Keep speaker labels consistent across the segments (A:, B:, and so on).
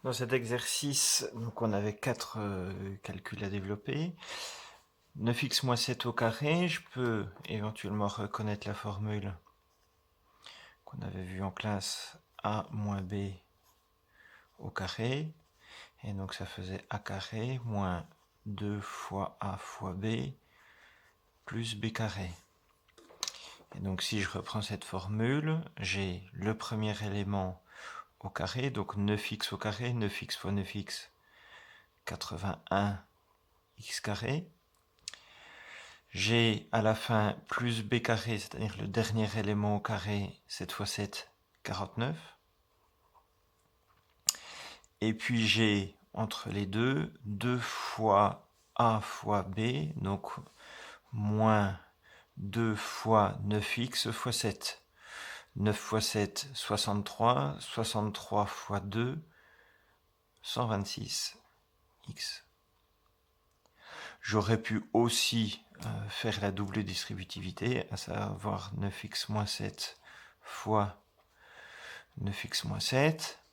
A: Dans cet exercice, donc on avait 4 calculs à développer. 9x moins 7 au carré, je peux éventuellement reconnaître la formule qu'on avait vue en classe, a moins b au carré. Et donc ça faisait a carré moins 2 fois a fois b plus b carré. Et donc si je reprends cette formule, j'ai le premier élément au carré, donc 9x au carré, 9x fois 9x, 81x carré. J'ai à la fin plus b carré, c'est-à-dire le dernier élément au carré, 7 fois 7, 49. Et puis j'ai entre les deux 2 fois a fois b, donc moins 2 fois 9x fois 7. 9 fois 7, 63. 63 fois 2, 126 x. J'aurais pu aussi faire la double distributivité, à savoir 9x moins 7 fois 9x moins 7.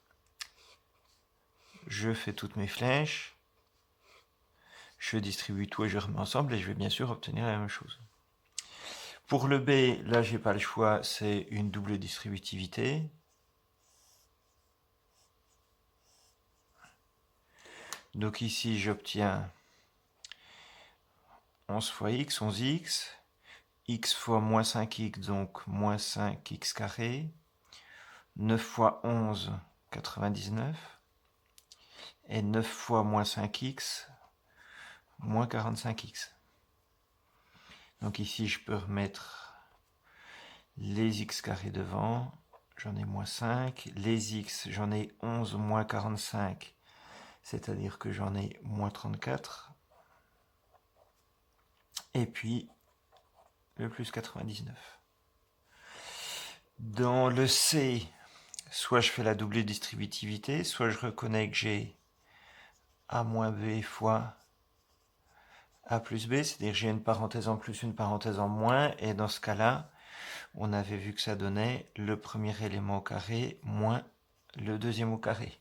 A: Je fais toutes mes flèches. Je distribue tout et je remets ensemble et je vais bien sûr obtenir la même chose. Pour le B, là j'ai pas le choix, c'est une double distributivité. Donc ici j'obtiens 11 fois x, 11x, x fois moins 5x, donc moins 5x carré, 9 fois 11, 99, et 9 fois moins 5x, moins 45x. Donc ici je peux remettre les x carrés devant, j'en ai moins 5, les x j'en ai 11 moins 45, c'est-à-dire que j'en ai moins 34, et puis le plus 99. Dans le C, soit je fais la double distributivité, soit je reconnais que j'ai a moins b fois a plus b, c'est-à-dire que j'ai une parenthèse en plus, une parenthèse en moins, et dans ce cas-là, on avait vu que ça donnait le premier élément au carré moins le deuxième au carré.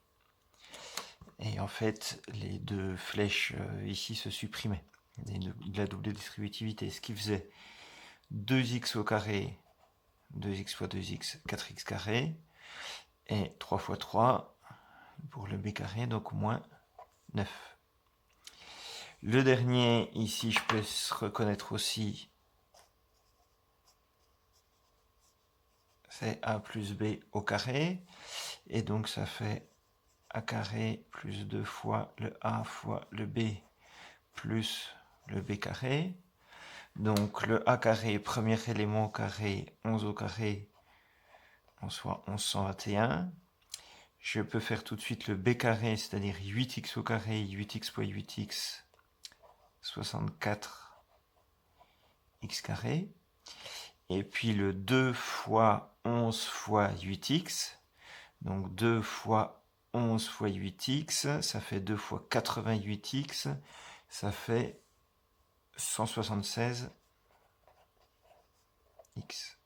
A: Et en fait, les deux flèches ici se supprimaient, de la double distributivité, ce qui faisait 2x au carré, 2x fois 2x, 4x carré, et 3 fois 3 pour le b carré, donc moins 9. Le dernier, ici, je peux reconnaître aussi, c'est a plus b au carré, et donc ça fait a carré plus 2 fois le a fois le b plus le b carré. Donc le a carré, premier élément au carré, 11 au carré, on soit 1121. Je peux faire tout de suite le b carré, c'est-à-dire 8x au carré, 8x fois 8x, 64 x carré. Et puis le 2 fois 11 fois 8x, donc 2 fois 11 fois 8x, ça fait 2 fois 88x, ça fait 176 x.